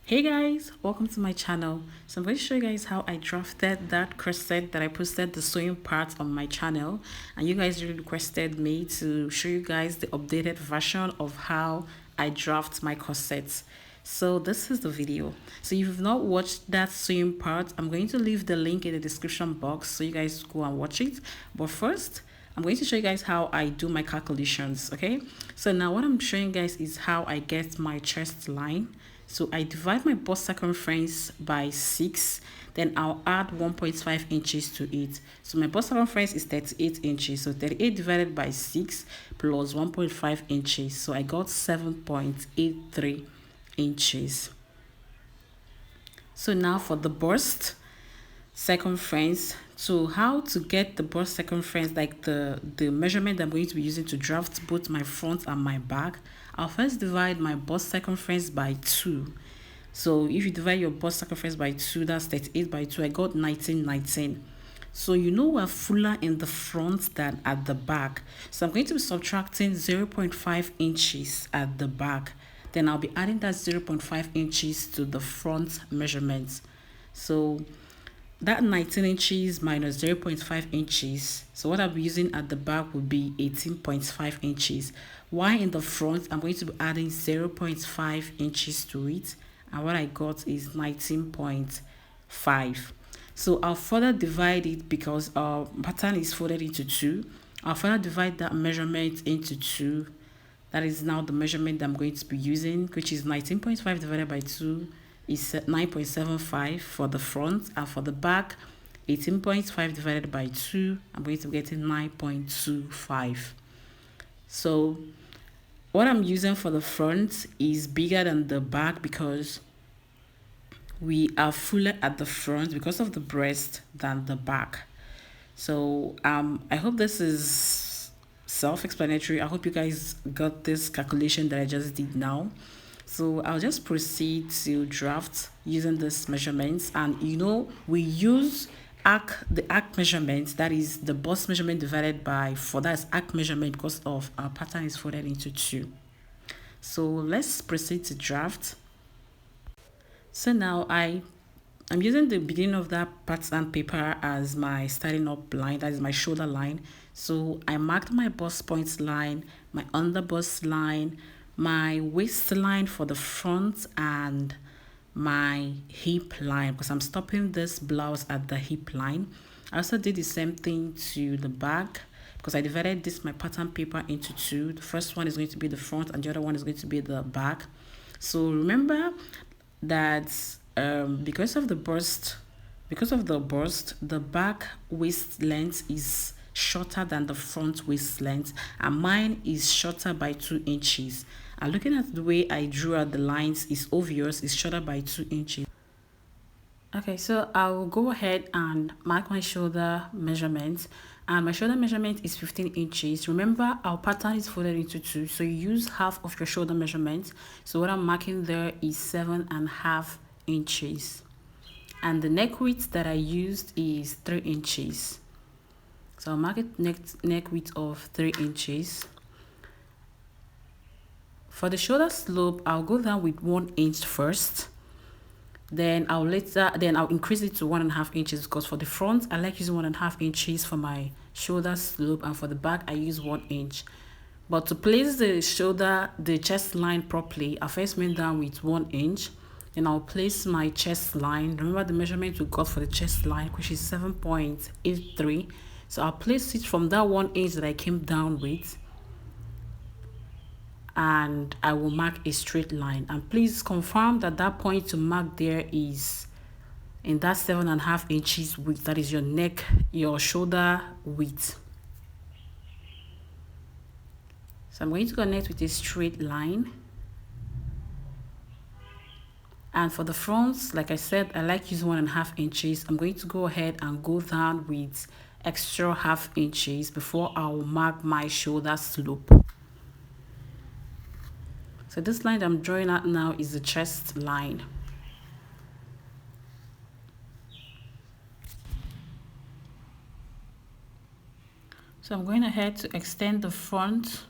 Hey guys, welcome to my channel. So I'm going to show you guys how I drafted that corset that I posted the sewing part on my channel, and you guys really requested me to show you guys the updated version of how I draft my corsets. So this is the video. So if you've not watched that sewing part, I'm going to leave the link in the description box so you guys go and watch it. But first, I'm going to show you guys how I do my calculations. Okay, so now what I'm showing you guys is how I get my chest line. So I divide my bust circumference by 6, then I'll add 1.5 inches to it. So my bust circumference is 38 inches. So 38 divided by 6 plus 1.5 inches. So I got 7.83 inches. So now for the bust circumference. So how to get the bust circumference, like the measurement I'm going to be using to draft both my front and my back. I'll first divide my bust circumference by 2. So if you divide your bust circumference by 2, that's 38 by 2. I got 19. So you know we're fuller in the front than at the back. So I'm going to be subtracting 0.5 inches at the back. Then I'll be adding that 0.5 inches to the front measurements. So that 19 inches minus 0.5 inches, so what I'll be using at the back would be 18.5 inches. While in the front, I'm going to be adding 0.5 inches to it, and what I got is 19.5. So I'll further divide it because our pattern is folded into 2. I'll further divide that measurement into 2. That is now the measurement that I'm going to be using, which is 19.5 divided by 2 is 9.75 for the front, and for the back 18.5 divided by 2, I'm going to be getting 9.25. So what I'm using for the front is bigger than the back because we are fuller at the front because of the breast than the back. So I hope this is self-explanatory. I hope you guys got this calculation that I just did now. So I'll just proceed to draft using these measurements, and we use the arc measurement, that is the bust measurement divided by 4. That's arc measurement because of our pattern is folded into 2. So let's proceed to draft. So now I'm using the beginning of that pattern paper as my starting up line, that is my shoulder line. So I marked my bust points line, my under bust line, my waistline for the front, and my hip line because I'm stopping this blouse at the hip line. I also did the same thing to the back because I divided my pattern paper into 2. The first one is going to be the front and the other one is going to be the back. So remember that because of the bust, the back waist length is shorter than the front waist length, and mine is shorter by 2 inches. And looking at the way I drew out the lines, is obvious it's shorter by 2 inches. Okay, so I'll go ahead and mark my shoulder measurement, and my shoulder measurement is 15 inches. Remember, our pattern is folded into 2, so you use half of your shoulder measurement. So what I'm marking there is 7.5 inches, and the neck width that I used is 3 inches. So I'll mark it neck width of 3 inches. For the shoulder slope, I'll go down with 1 inch first. Then I'll increase it to 1.5 inches because for the front, I like using 1.5 inches for my shoulder slope, and for the back, I use 1 inch. But to place the chest line properly, I first went down with 1 inch. Then I'll place my chest line. Remember the measurement we got for the chest line, which is 7.83. So I'll place it from that 1 inch that I came down with, and I will mark a straight line. And please confirm that that point to mark there is in that 7.5 inches width. That is your shoulder width. So I'm going to connect with a straight line. And for the front, like I said, I like using 1.5 inches. I'm going to go ahead and go down with extra 0.5 inches before I will mark my shoulder slope. So this line that I'm drawing out now is the chest line. So I'm going ahead to extend the front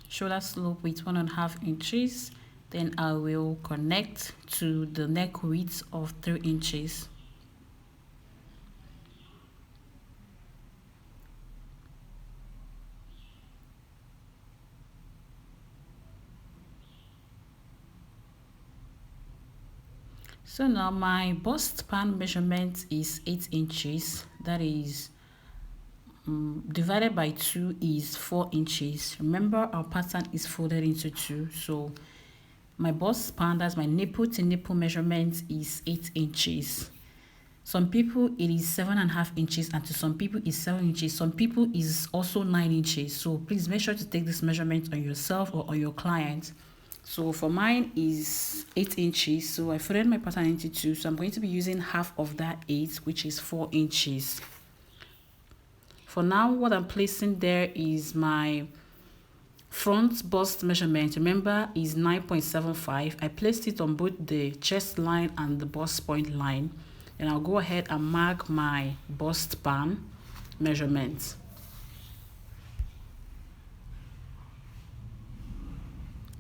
shoulder slope with 1.5 inches, Then I will connect to the neck width of 3 inches. So now my bust span measurement is 8 inches. That is divided by 2 is 4 inches. Remember, our pattern is folded into 2. So my bust span, that's my nipple to nipple measurement, is 8 inches. Some people it is 7.5 inches, and to some people it's 7 inches. Some people is also 9 inches. So please make sure to take this measurement on yourself or on your client. So for mine is 8 inches. So I folded my pattern into 2. So I'm going to be using half of that 8, which is 4 inches. For now, what I'm placing there is my front bust measurement. Remember, is 9.75. I placed it on both the chest line and the bust point line. And I'll go ahead and mark my bust span measurement.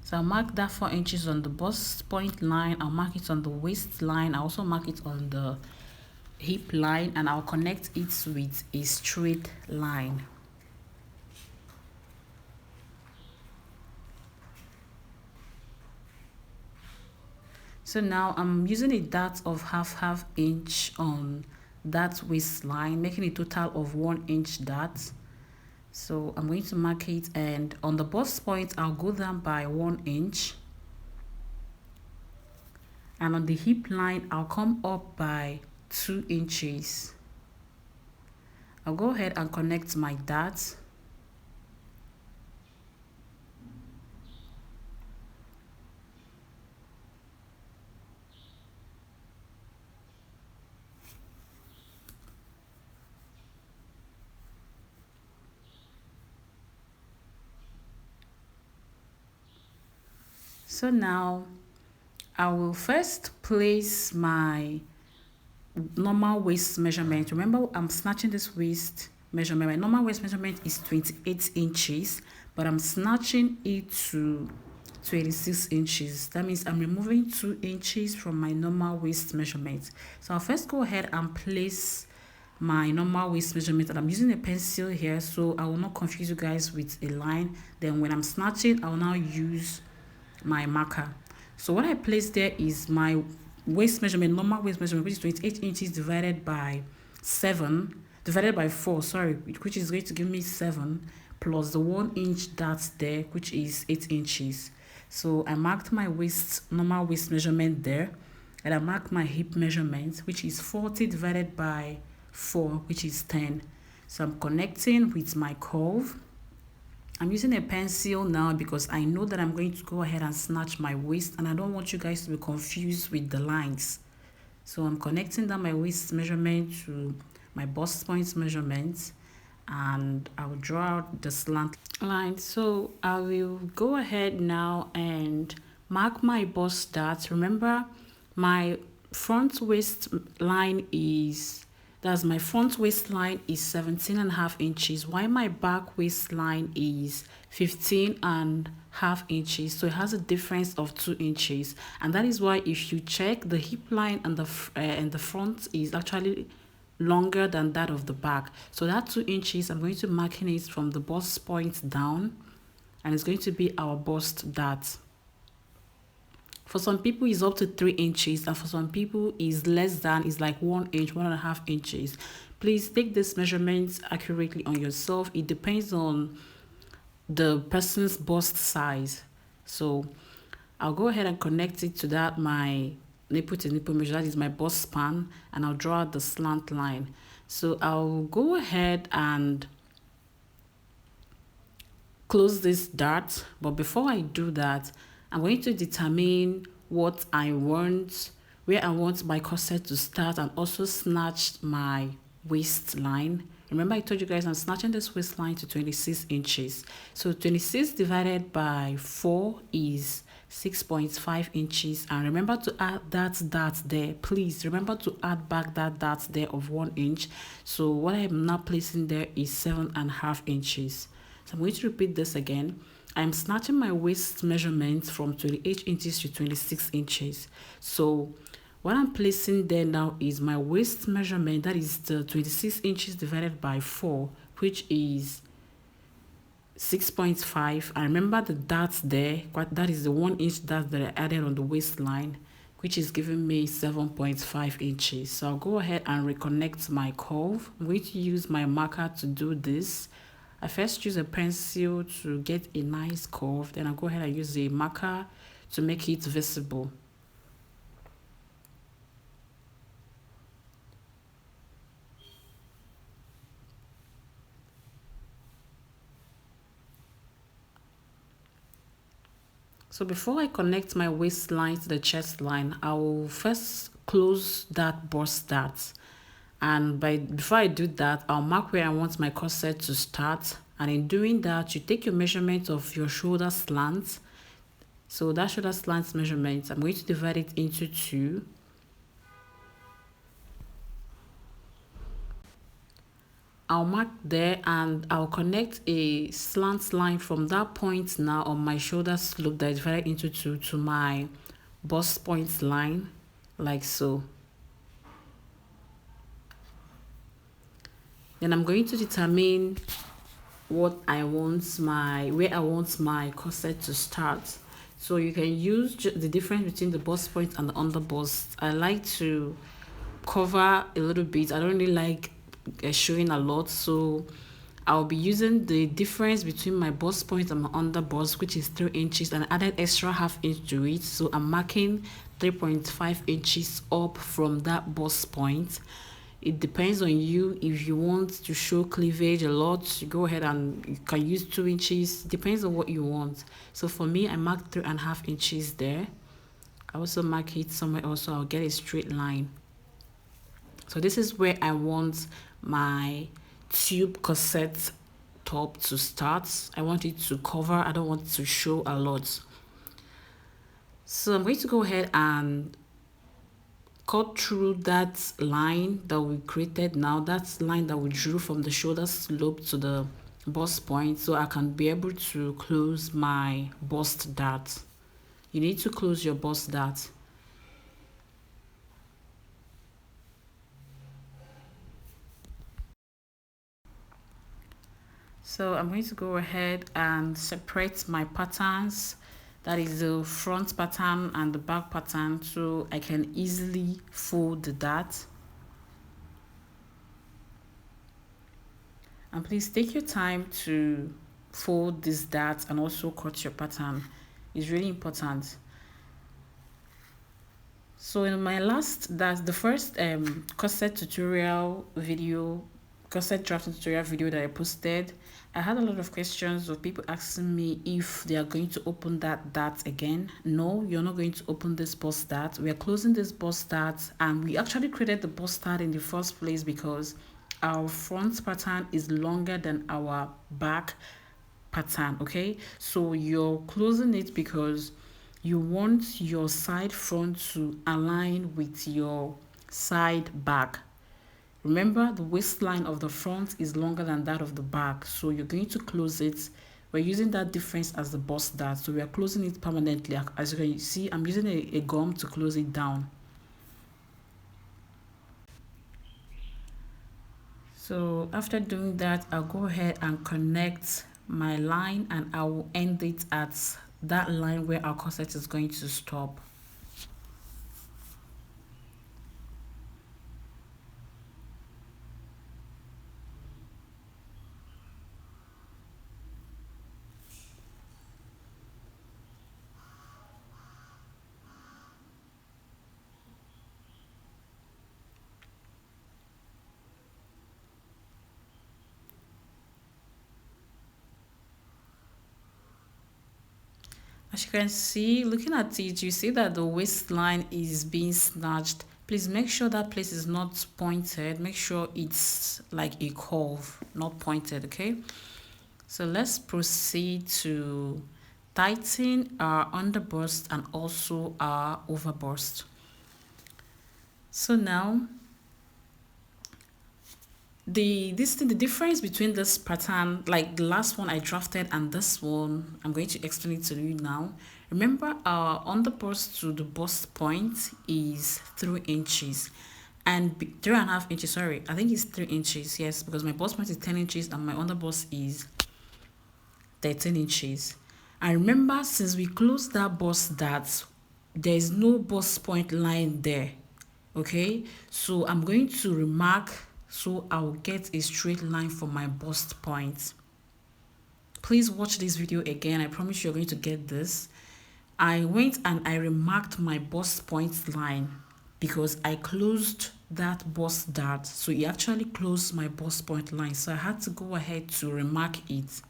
So I'll mark that 4 inches on the bust point line. I'll mark it on the waist line. I'll also mark it on the hip line, and I'll connect it with a straight line. So now I'm using a dart of half inch on that waistline, making a total of 1 inch dart. So I'm going to mark it, and on the bust point I'll go down by 1 inch, and on the hip line I'll come up by 2 inches. I'll go ahead and connect my dart. So now I will first place my normal waist measurement. Remember, I'm snatching this waist measurement. My normal waist measurement is 28 inches, but I'm snatching it to 26 inches. That means I'm removing 2 inches from my normal waist measurement. So I'll first go ahead and place my normal waist measurement, and I'm using a pencil here so I will not confuse you guys with a line. Then when I'm snatching, I will now use my marker. So what I placed there is my waist measurement, normal waist measurement, which is 28 inches divided by 4, sorry, which is going to give me 7, plus the 1 inch dart there, which is 8 inches. So I marked my normal waist measurement there, and I marked my hip measurement, which is 40 divided by 4, which is 10. So I'm connecting with my curve. I'm using a pencil now because I know that I'm going to go ahead and snatch my waist, and I don't want you guys to be confused with the lines. So I'm connecting down my waist measurement to my bust point measurement, and I'll draw out the slant line. So I will go ahead now and mark my bust dart. Remember, my front waist line is my front waistline is 17.5 inches, while my back waistline is 15.5 inches. So it has a difference of 2 inches, and that is why if you check, the hip line and the front is actually longer than that of the back. So that 2 inches, I'm going to mark it from the bust point down, and it's going to be our bust dart. For some people, it's up to 3 inches, and for some people, it's less than, it's like 1 inch, 1.5 inches. Please take this measurements accurately on yourself. It depends on the person's bust size. So I'll go ahead and connect it to that, my nipple to nipple measure, that is my bust span, and I'll draw the slant line. So I'll go ahead and close this dart, but before I do that, I'm going to determine what I want, where I want my corset to start, and also snatch my waistline. Remember, I told you guys I'm snatching this waistline to 26 inches. So 26 divided by 4 is 6.5 inches. And remember to add that dart there. Please remember to add back that dart there of 1 inch. So what I'm now placing there is 7.5 inches. So I'm going to repeat this again. I'm snatching my waist measurement from 28 inches to 26 inches. So what I'm placing there now is my waist measurement, that is the 26 inches divided by 4, which is 6.5. I remember the dots there, that is the 1 inch dot that I added on the waistline, which is giving me 7.5 inches. So I'll go ahead and reconnect my curve. I'm going to use my marker to do this. I first use a pencil to get a nice curve, then I'll go ahead and use a marker to make it visible. So before I connect my waistline to the chest line, I will first close that bust dart. And before I do that, I'll mark where I want my corset to start. And in doing that, you take your measurement of your shoulder slant. So that shoulder slant measurement, I'm going to divide it into 2. I'll mark there and I'll connect a slant line from that point now on my shoulder slope that is divided into 2 to my bust point line, like so. Then I'm going to determine where I want my corset to start. So you can use the difference between the bust point and the under bust. I like to cover a little bit. I don't really like showing a lot, so I'll be using the difference between my bust point and my under bust, which is 3 inches, and added extra half inch to it. So I'm marking 3.5 inches up from that bust point. It depends on you. If you want to show cleavage a lot, you go ahead and you can use 2 inches. Depends on what you want. So for me, I marked 3.5 inches there. I also mark it somewhere else, so I'll get a straight line. So this is where I want my tube corset top to start. I want it to cover. I don't want it to show a lot. So I'm going to go ahead and cut through that line that we created now. That's line that we drew from the shoulder slope to the bust point, so I can be able to close my bust dart. You need to close your bust dart. So I'm going to go ahead and separate my patterns, that is the front pattern and the back pattern, so I can easily fold the dart. And please take your time to fold this dart and also cut your pattern. It's really important. So in my that's the first corset tutorial video, corset drafting tutorial video that I posted, I had a lot of questions of people asking me if they are going to open that dart again. No, you're not going to open this bust dart. We are closing this bust dart, and we actually created the bust dart in the first place because our front pattern is longer than our back pattern. Okay, so you're closing it because you want your side front to align with your side back. Remember, the waistline of the front is longer than that of the back, so you're going to close it. We're using that difference as the bust dart, so we are closing it permanently. As you can see, I'm using a gum to close it down. So after doing that, I'll go ahead and connect my line, and I will end it at that line where our corset is going to stop. As you can see, looking at it, you see that the waistline is being snatched. Please make sure that place is not pointed. Make sure it's like a curve, not pointed, okay? So let's proceed to tighten our underbust and also our overbust. So now, the difference between this pattern, like the last one I drafted and this one, I'm going to explain it to you now. Remember, our underbust to the bust point is 3 inches, and 3.5 inches. Sorry, I think it's 3 inches. Yes, because my bust point is 10 inches and my underbust is 13 inches. And remember, since we closed that bust dart, there is no bust point line there. Okay, so I'm going to remark so I'll get a straight line for my bust point. Please watch this video again. I promise you're going to get this. I went and I remarked my bust point line because I closed that bust dart, so it actually closed my bust point line, so I had to go ahead to remark it.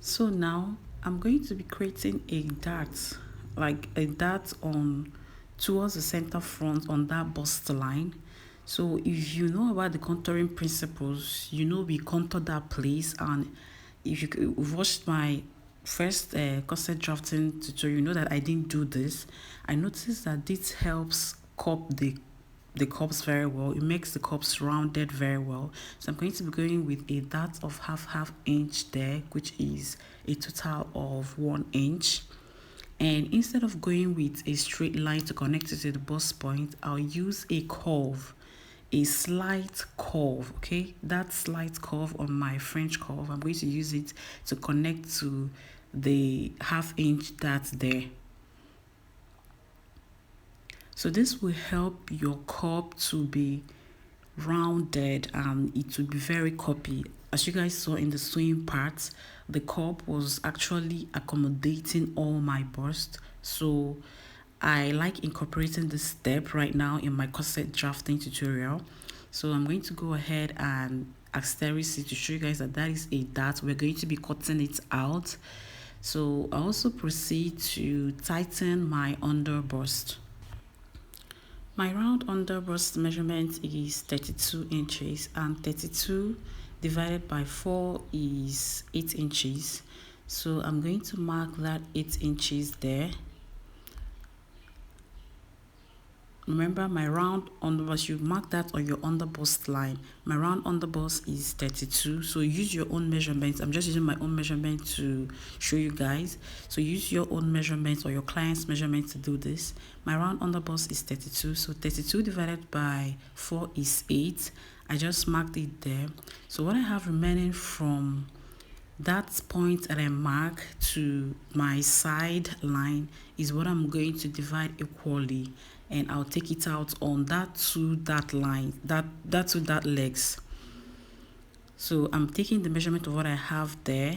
So now I'm going to be creating a dart, like a dart on towards the center front on that bust line. So if you know about the contouring principles, you know we contour that place. And if you've watched my first corset drafting tutorial, you know that I didn't do this. I noticed that this helps cup the cups very well. It makes the cups rounded very well. So I'm going to be going with a dart of half inch there, which is a total of 1 inch. And instead of going with a straight line to connect it to the bust point, I'll use a curve, a slight curve. Okay, that slight curve on my French curve, I'm going to use it to connect to the half-inch dart there. So this will help your cup to be rounded and it will be very cuppy. As you guys saw in the sewing part, the cup was actually accommodating all my bust. So I like incorporating this step right now in my corset drafting tutorial. So I'm going to go ahead and asterisk it to show you guys that that is a dart. We're going to be cutting it out. So I also proceed to tighten my underbust. My round underbust measurement is 32 inches, and 32 divided by 4 is 8 inches. So I'm going to mark that 8 inches there. Remember, my round underbust, you mark that on your underbust line. My round underbust is 32, so use your own measurements. I'm just using my own measurement to show you guys. So use your own measurements or your client's measurement to do this. My round underbust is 32, so 32 divided by 4 is 8. I just marked it there. So what I have remaining from that point that I mark to my side line is what I'm going to divide equally, and I'll take it out on that two dart line, that two dart legs. So I'm taking the measurement of what I have there.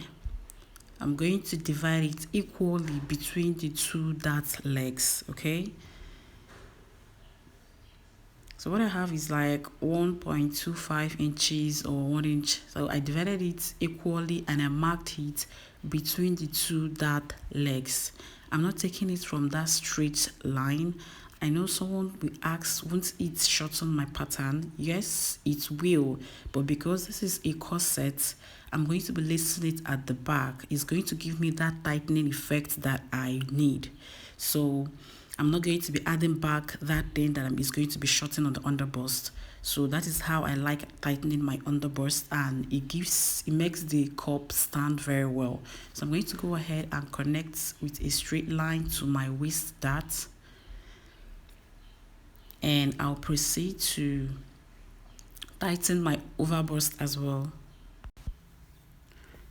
I'm going to divide it equally between the two dart legs. Okay, so what I have is like 1.25 inches or 1 inch. So I divided it equally and I marked it between the two dart legs. I'm not taking it from that straight line. I know someone will ask, won't it shorten my pattern? Yes, it will. But because this is a corset, I'm going to be lacing it at the back. It's going to give me that tightening effect that I need. So I'm not going to be adding back that thing that is going to be shortening on the underbust. So that is how I like tightening my underbust, and it makes the cup stand very well. So I'm going to go ahead and connect with a straight line to my waist dart, and I'll proceed to tighten my overbust as well.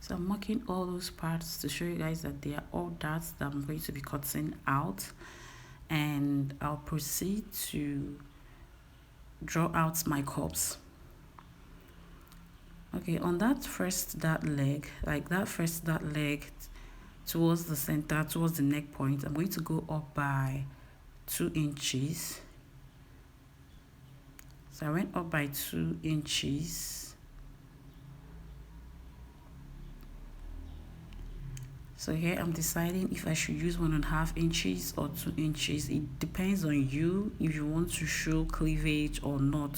So I'm marking all those parts to show you guys that they are all darts that I'm going to be cutting out, and I'll proceed to draw out my cups. Okay, on that first dart leg, like that first dart leg towards the center, towards the neck point, I'm going to go up by 2 inches. So I went up by 2 inches. So here I'm deciding if I should use 1.5 inches or 2 inches. It depends on you if you want to show cleavage or not.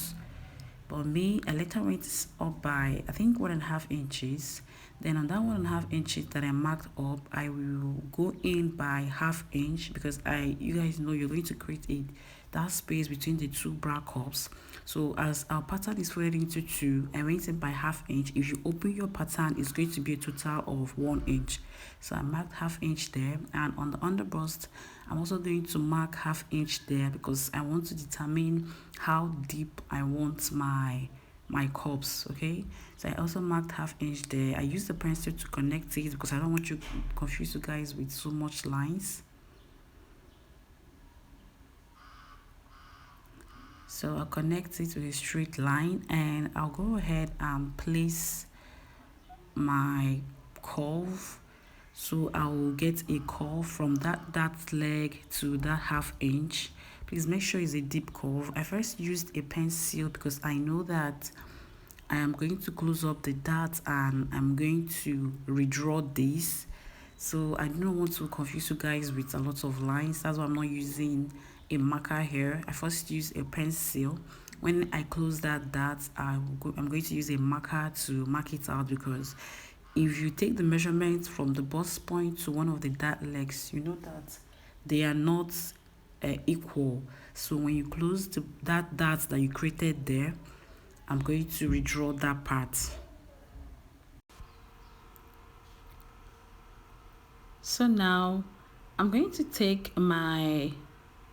But me, I later went up by, I think, 1.5 inches. Then on that 1.5 inches that I marked up, I will go in by 1/2 inch, because you guys know you're going to create that space between the two bra cups. So as our pattern is folded into two, I went in by 1/2 inch. If you open your pattern, it's going to be a total of 1 inch. So I marked 1/2 inch there, and on the underbust, I'm also going to mark 1/2 inch there, because I want to determine how deep I want my cups. Okay, so I also marked 1/2 inch there. I used the pencil to connect it because I don't want you confuse you guys with so much lines. So I'll connect it with a straight line, and I'll go ahead and place my curve. So I will get a curve from that leg to that 1/2 inch. Please make sure it's a deep curve. I first used a pencil because I know that I am going to close up the dart and I'm going to redraw this. So I don't want to confuse you guys with a lot of lines. That's why I'm not using a marker here. I first use a pencil. When I close that dart, I'm going to use a marker to mark it out, because if you take the measurement from the bust point to one of the dart legs, you know that they are not equal. So when you close that dart that you created there, I'm going to redraw that part. So now I'm going to take my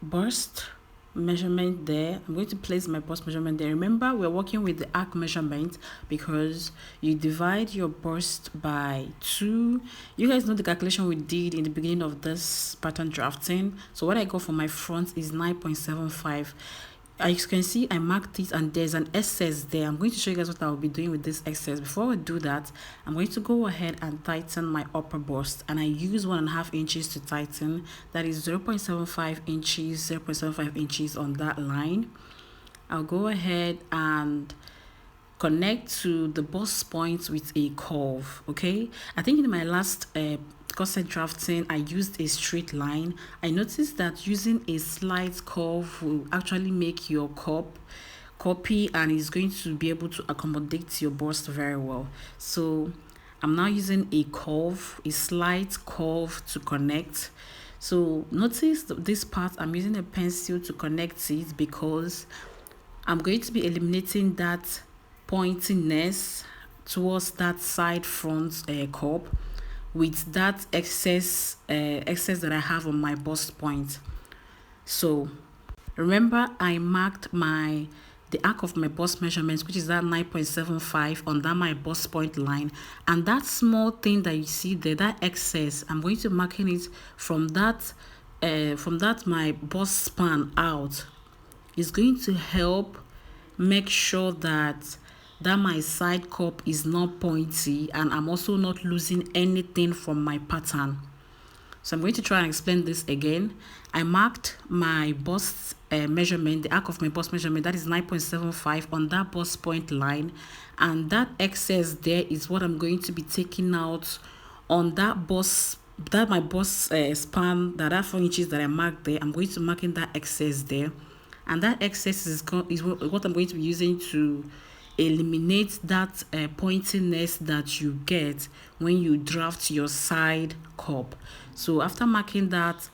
bust measurement there. I'm going to place my bust measurement there. Remember, we're working with the arc measurement, because you divide your bust by 2. You guys know the calculation we did in the beginning of this pattern drafting. So what I got for my front is 9.75. As you can see, I marked it and there's an excess there. I'm going to show you guys what I'll be doing with this excess. Before I do that, I'm going to go ahead and tighten my upper bust, and I use 1.5 inches to tighten. That is 0.75 inches, 0.75 inches on that line. I'll go ahead and connect to the bust point with a curve. Okay, I think in my last corset drafting, I used a straight line. I noticed that using a slight curve will actually make your cup copy, and is going to be able to accommodate your bust very well. So I'm now using a curve, a slight curve to connect. So notice this part, I'm using a pencil to connect it, because I'm going to be eliminating that pointiness towards that side front cup with that excess that I have on my bust point. So remember, I marked the arc of my bust measurements, which is that 9.75 on that my bust point line, and that small thing that you see there, that excess, I'm going to marking it from that my bust span out. Is going to help make sure that my side cup is not pointy, and I'm also not losing anything from my pattern. So I'm going to try and explain this again. I marked my bust measurement, the arc of my bust measurement, that is 9.75 on that bust point line, and that excess there is what I'm going to be taking out on that bust, that my bust span, that 4 inches that I marked there. I'm going to mark in that excess there, and that excess is what I'm going to be using to eliminate that pointiness that you get when you draft your side cup. So after marking that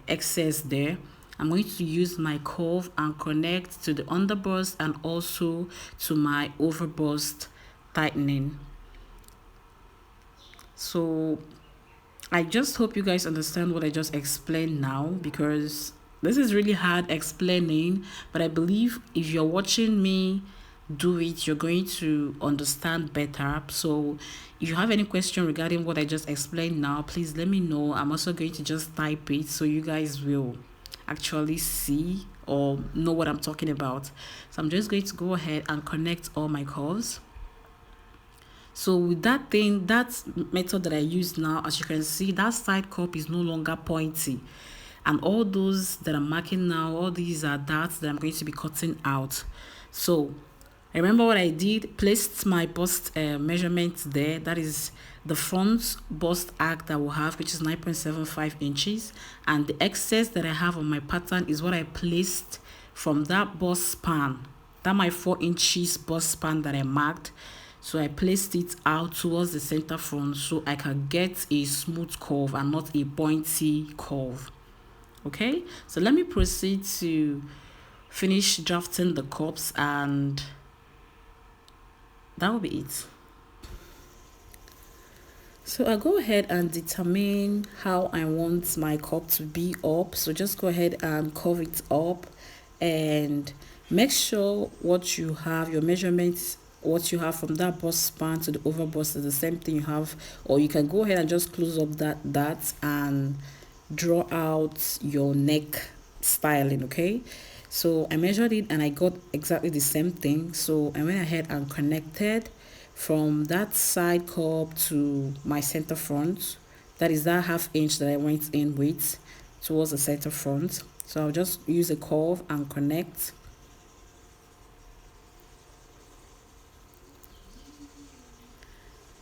excess there, I'm going to use my curve and connect to the underbust and also to my overbust tightening. So I just hope you guys understand what I just explained now, because this is really hard explaining, but I believe if you're watching me do it, you're going to understand better. So if you have any question regarding what I just explained now, please let me know. I'm also going to just type it so you guys will actually see or know what I'm talking about. So I'm just going to go ahead and connect all my curves. So with that method that I use now, as you can see, that side cup is no longer pointy, and all those that I'm marking now, all these are darts that I'm going to be cutting out. So remember what I did, placed my bust measurement there. That is the front bust arc that we'll have, which is 9.75 inches, and the excess that I have on my pattern is what I placed from that bust span, that my 4 inches bust span that I marked. So I placed it out towards the center front so I can get a smooth curve and not a pointy curve. Okay, so let me proceed to finish drafting the cups, and that will be it. So I'll go ahead and determine how I want my cup to be up. So just go ahead and curve it up, and make sure what you have, your measurements, what you have from that bust span to the over bust is the same thing you have, or you can go ahead and just close up that and draw out your neck styling. Okay, so I measured it and I got exactly the same thing. So I went ahead and connected from that side curve to my center front. That is that ½ inch that I went in with towards the center front. So I'll just use a curve and connect.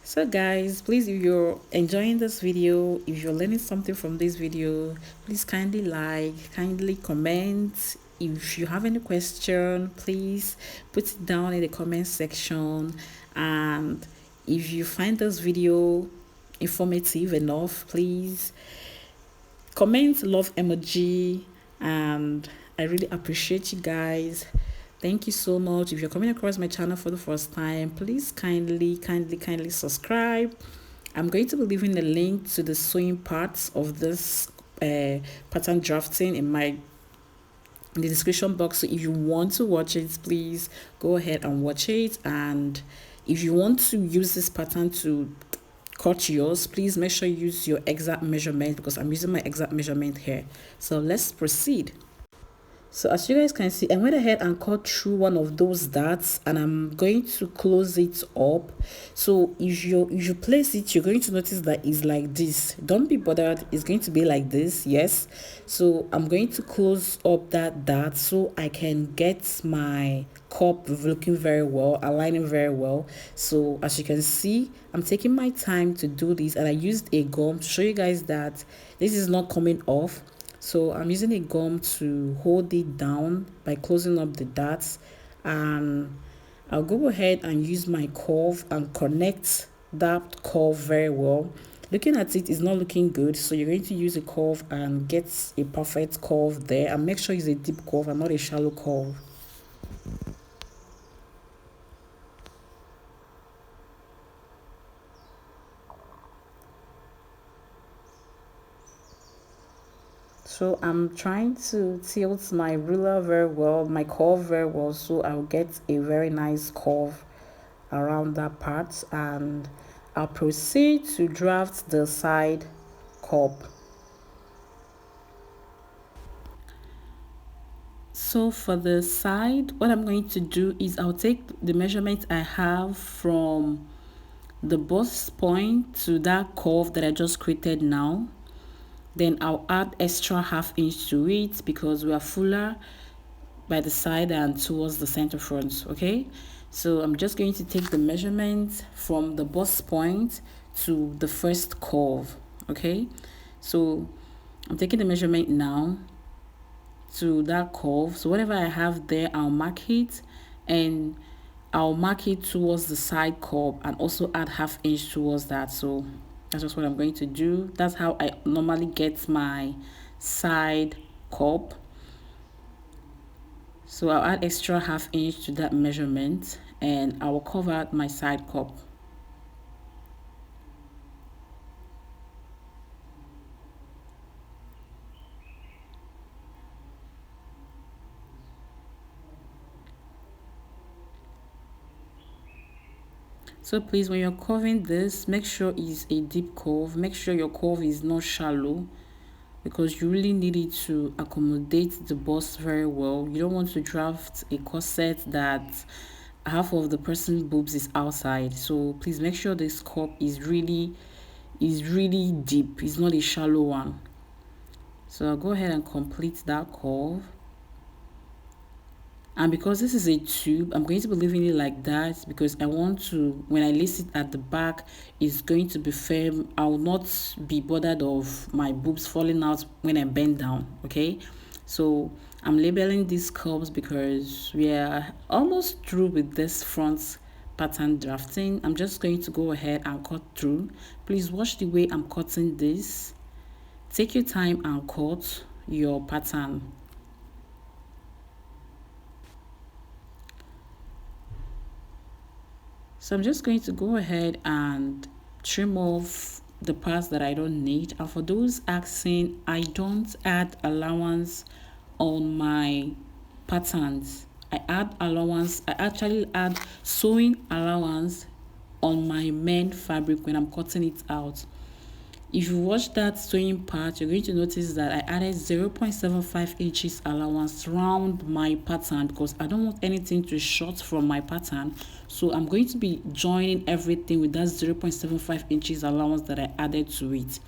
So guys, please, if you're enjoying this video, if you're learning something from this video, please kindly like, kindly comment. If you have any question, please put it down in the comment section. And if you find this video informative enough, please comment love emoji, and I really appreciate you guys. Thank you so much. If you're coming across my channel for the first time, please kindly subscribe. I'm going to be leaving a link to the sewing parts of this pattern drafting in the description box. So if you want to watch it, please go ahead and watch it. And if you want to use this pattern to cut yours, please make sure you use your exact measurement, because I'm using my exact measurement here. So let's proceed. So as you guys can see, I went ahead and cut through one of those darts, and I'm going to close it up. So if you place it, you're going to notice that it's like this. Don't be bothered, it's going to be like this. Yes, so I'm going to close up that dart so I can get my cup looking very well, aligning very well. So as you can see, I'm taking my time to do this, and I used a gum to show you guys that this is not coming off. So I'm using a gum to hold it down by closing up the darts, and I'll go ahead and use my curve and connect that curve very well. Looking at it is not looking good, so you're going to use a curve and get a perfect curve there, and make sure it's a deep curve and not a shallow curve. So I'm trying to tilt my ruler very well, my curve very well, so I'll get a very nice curve around that part, and I'll proceed to draft the side cup. So for the side, what I'm going to do is I'll take the measurement I have from the bust point to that curve that I just created now. Then I'll add extra ½ inch to it because we are fuller by the side and towards the center front. Okay, so I'm just going to take the measurement from the bust point to the first curve. Okay, so I'm taking the measurement now to that curve. So whatever I have there, I'll mark it, and I'll mark it towards the side curve and also add ½ inch towards that. So that's just what I'm going to do. That's how I normally get my side cup. So I'll add extra ½ inch to that measurement, and I will cover my side cup. So please, when you're curving this, make sure it's a deep curve. Make sure your curve is not shallow, because you really need it to accommodate the bust very well. You don't want to draft a corset that half of the person's boobs is outside. So please make sure this cup is really deep. It's not a shallow one. So I'll go ahead and complete that curve. And because this is a tube, I'm going to be leaving it like that because I want to, when I lace it at the back, it's going to be firm. I will not be bothered of my boobs falling out when I bend down. Okay, so I'm labeling these curves because we are almost through with this front pattern drafting. I'm just going to go ahead and cut through. Please watch the way I'm cutting this. Take your time and cut your pattern. So I'm just going to go ahead and trim off the parts that I don't need. And for those asking, I don't add allowance on my patterns. I actually add sewing allowance on my main fabric when I'm cutting it out. If you watch that sewing part, you're going to notice that I added 0.75 inches allowance around my pattern because I don't want anything to short from my pattern. So I'm going to be joining everything with that 0.75 inches allowance that I added to it.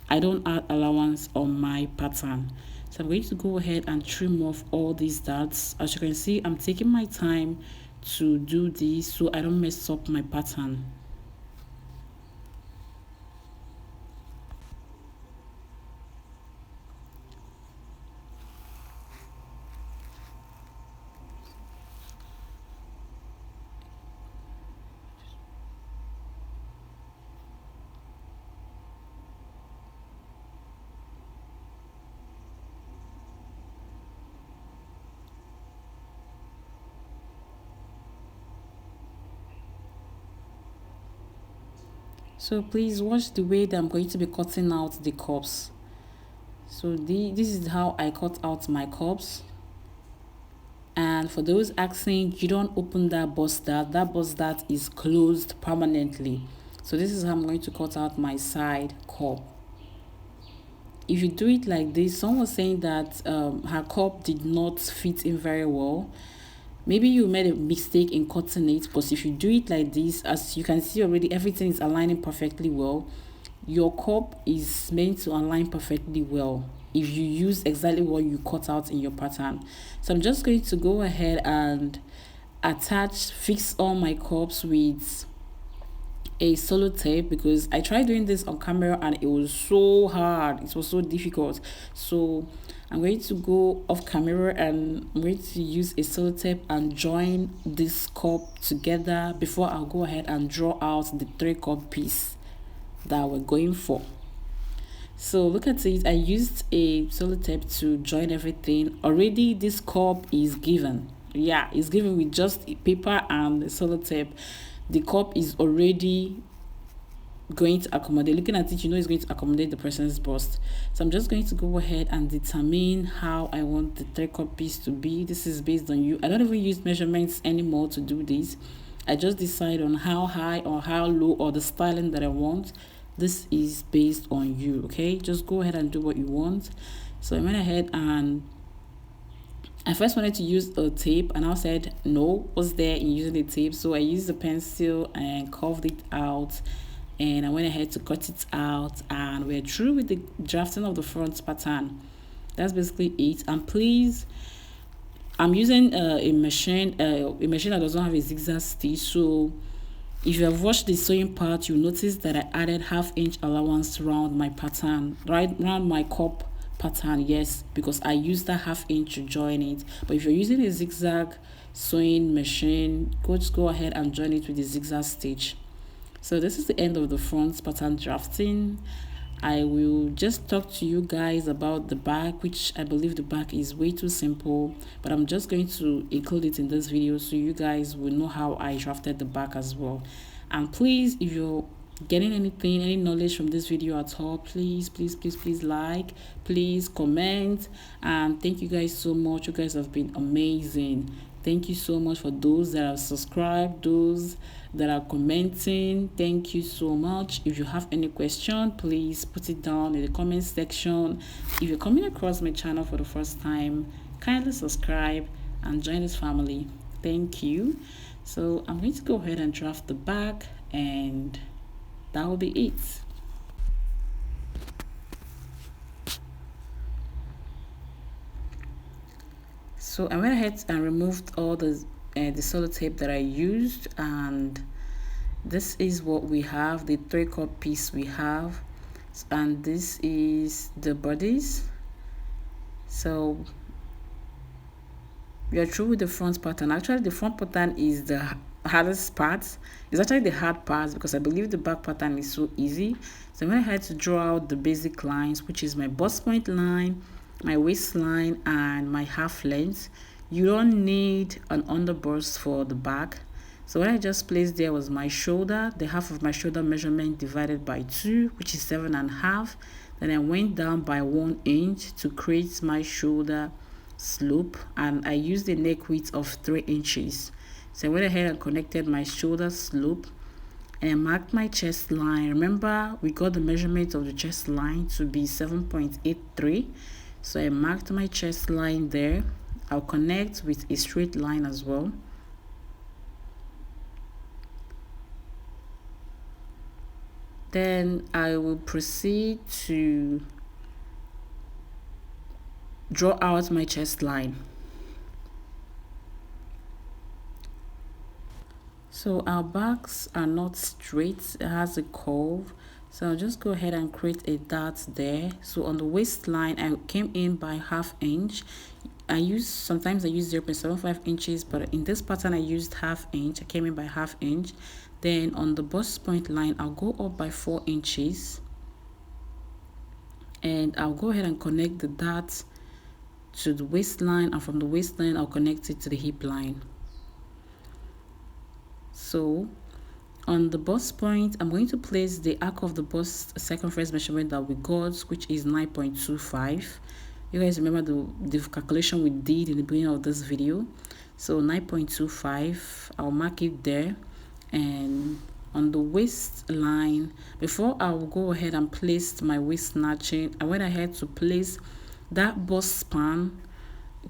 I don't add allowance on my pattern. So I'm going to go ahead and trim off all these darts. As you can see, I'm taking my time to do this so I don't mess up my pattern. So please watch the way that I'm going to be cutting out the cups. So this is how I cut out my cups. And for those asking, you don't open that bust dart. That bust dart is closed permanently. So this is how I'm going to cut out my side cup. If you do it like this, someone was saying that her cup did not fit in very well. Maybe you made a mistake in cutting it, but if you do it like this, as you can see already, everything is aligning perfectly well. Your cup is meant to align perfectly well if you use exactly what you cut out in your pattern. So I'm just going to go ahead and fix all my cups with a solo tape because I tried doing this on camera and it was so hard. It was so difficult. So I'm going to go off camera and I'm going to use a solo tape and join this cup together before I'll go ahead and draw out the 3-cup piece that we're going for. So look at it, I used a solo tape to join everything. Already this cup is given. Yeah, it's given with just paper and a solo tape. The cup is already going to accommodate. Looking at it, you know it's going to accommodate the person's bust. So I'm just going to go ahead and determine how I want the 3-cup piece to be. This is based on you. I don't even use measurements anymore to do this. I just decide on how high or how low or the styling that I want. This is based on you, okay? Just go ahead and do what you want. So I went ahead and I first wanted to use a tape and I said no, what's there in using the tape? So I used a pencil and carved it out and I went ahead to cut it out and we're through with the drafting of the front pattern. That's basically it. And please, I'm using a machine that does not have a zigzag stitch. So if you have watched the sewing part, you'll notice that I added 1/2 inch allowance around my pattern, right around my cup pattern. Yes, because I used that 1/2 inch to join it. But if you're using a zigzag sewing machine, just go ahead and join it with the zigzag stitch. So this is the end of the front pattern drafting. I will just talk to you guys about the back, which I believe the back is way too simple, but I'm just going to include it in this video so you guys will know how I drafted the back as well. And please, if you're getting any knowledge from this video at all, please like, please comment, and thank you guys so much. You guys have been amazing. Thank you so much for those that have subscribed, those that are commenting. Thank you so much. If you have any question, please put it down in the comment section. If you're coming across my channel for the first time, kindly subscribe and join this family. Thank you. So I'm going to go ahead and draft the back and that will be it. So I went ahead and removed all the solo tape that I used, and this is what we have, the 3-cup piece we have, and this is the bodies. So we are through with the front pattern. Actually, the front pattern is the hardest part. It's actually the hard part because I believe the back pattern is so easy. So I'm going to have to draw out the basic lines, which is my bust point line, my waistline, and my half length. You don't need an underbust for the back. So what I just placed there was my shoulder, the half of my shoulder measurement divided by 2, which is 7.5. Then I went down by 1 inch to create my shoulder slope, and I used a neck width of 3 inches. So I went ahead and connected my shoulder slope and I marked my chest line. Remember, we got the measurement of the chest line to be 7.83. So I marked my chest line there. I'll connect with a straight line as well. Then I will proceed to draw out my chest line. So our backs are not straight, it has a curve. So I'll just go ahead and create a dot there. So on the waistline, I came in by ½ inch. Sometimes I use 0.75 inches, but in this pattern I used ½ inch. I came in by ½ inch. Then on the bust point line, I'll go up by 4 inches. And I'll go ahead and connect the dot to the waistline, and from the waistline I'll connect it to the hip line. So on the bust point, I'm going to place the arc of the bust circumference measurement that we got, which is 9.25. You guys remember the calculation we did in the beginning of this video. So 9.25, I'll mark it there. And on the waistline, before I will go ahead and place my waist snatching, I went ahead to place that bust span,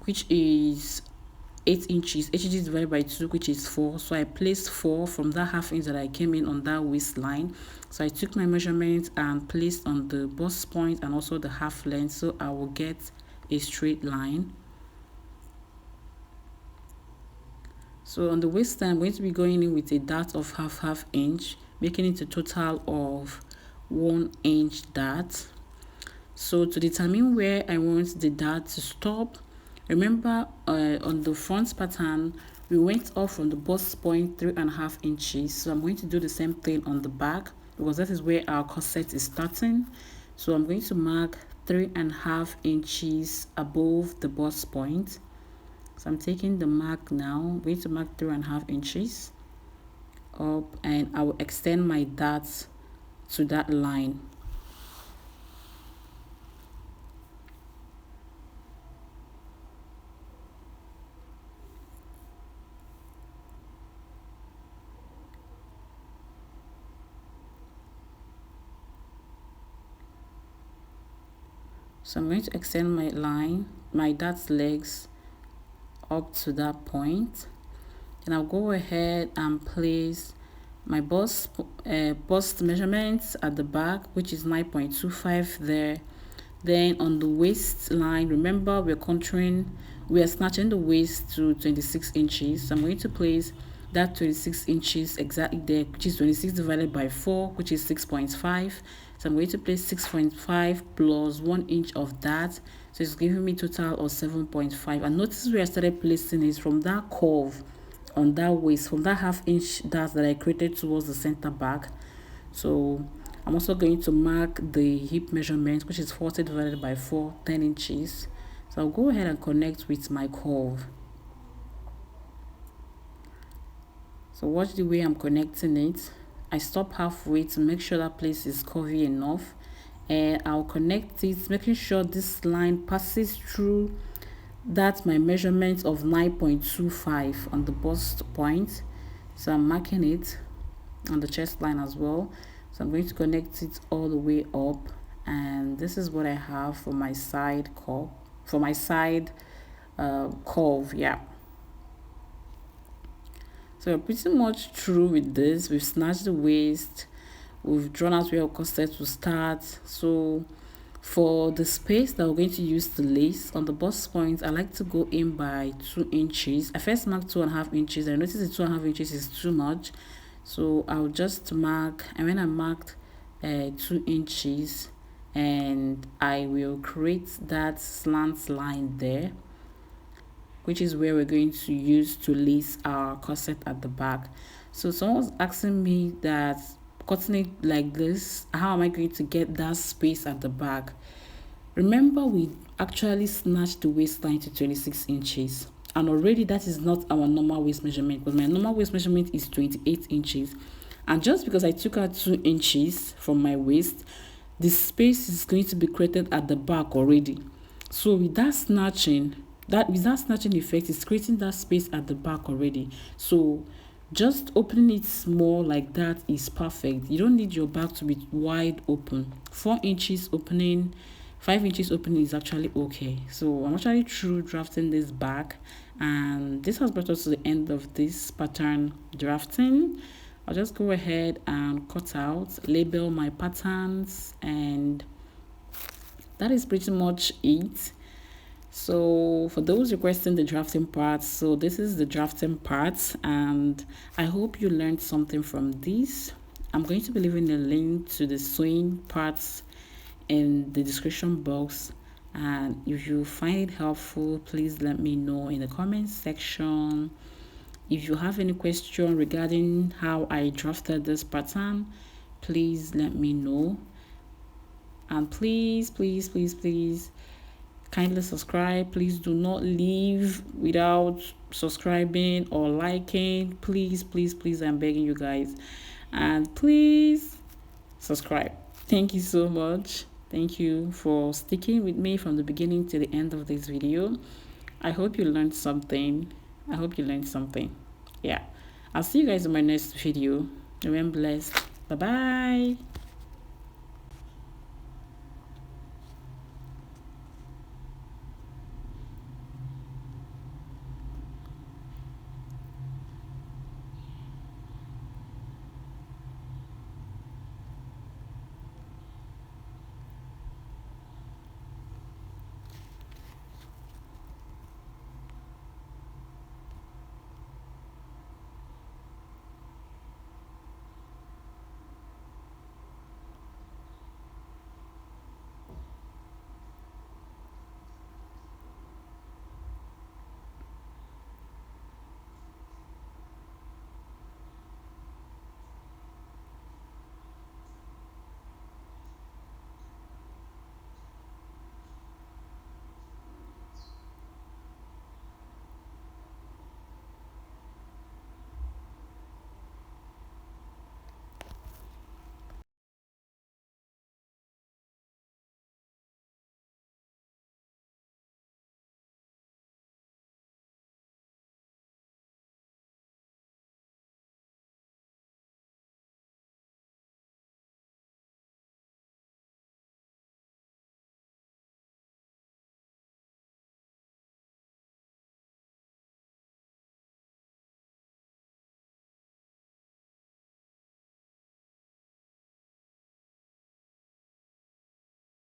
which is 8 inches. 8 inches divided by 2, which is 4. So I placed 4 from that ½ inch that I came in on that waistline. So I took my measurement and placed on the bust point and also the half length, so I will get a straight line. So on the waistline, I'm going to be going in with a dot of ½ inch, making it a total of 1 inch dot. So to determine where I want the dot to stop, remember on the front pattern, we went off from the bust point 3.5 inches. So I'm going to do the same thing on the back because that is where our corset is starting. So I'm going to mark 3.5 inches above the bust point. So I'm taking the mark now. I'm going to mark 3.5 inches up, and I will extend my dot to that line. So I'm going to extend my line, my dot's legs up to that point. And I'll go ahead and place my bust measurements at the back, which is 9.25 there. Then on the waistline, remember we are snatching the waist to 26 inches. So I'm going to place that 26 inches exactly there, which is 26 divided by 4, which is 6.5. So I'm going to place 6.5 plus 1 inch of that. So it's giving me total of 7.5. And notice where I started placing is from that curve on that waist, from that ½ inch dot that I created towards the center back. So I'm also going to mark the hip measurement, which is 40 divided by 4, 10 inches. So I'll go ahead and connect with my curve. So watch the way I'm connecting it. I stop halfway to make sure that place is curvy enough, and I'll connect it, making sure this line passes through that my measurement of 9.25 on the bust point. So I'm marking it on the chest line as well. So I'm going to connect it all the way up, and this is what I have for my side curve, curve. Yeah. So we're pretty much through with this. We've snatched the waist, we've drawn out where our corset will start. So for the space that we're going to use the lace on the bust point, I like to go in by 2 inches. I first marked 2.5 inches. I noticed the 2.5 inches is too much, so I'll just mark, and when I marked 2 inches, and I will create that slant line there. which is where we're going to use to lace our corset at the back. So someone was asking me that cutting it like this, how am I going to get that space at the back? Remember, we actually snatched the waistline to 26 inches, and already that is not our normal waist measurement, because my normal waist measurement is 28 inches. And just because I took out 2 inches from my waist, the space is going to be created at the back already. So with that snatching effect, it's creating that space at the back already. So just opening it small like that is perfect. You don't need your back to be wide open. 4 inches opening, 5 inches opening is actually okay. So I'm actually through drafting this back, and this has brought us to the end of this pattern drafting. I'll just go ahead and cut out, label my patterns, and that is pretty much it. So for those requesting the drafting part, so this is the drafting part, and I hope you learned something from this. I'm going to be leaving a link to the sewing parts in the description box, and if you find it helpful, please let me know in the comment section. If you have any question regarding how I drafted this pattern, please let me know. And please kindly subscribe. Please do not leave without subscribing or liking. Please, I'm begging you guys. And please subscribe. Thank you so much. Thank you for sticking with me from the beginning to the end of this video. I hope you learned something. Yeah, I'll see you guys in my next video. Remain blessed. Bye bye.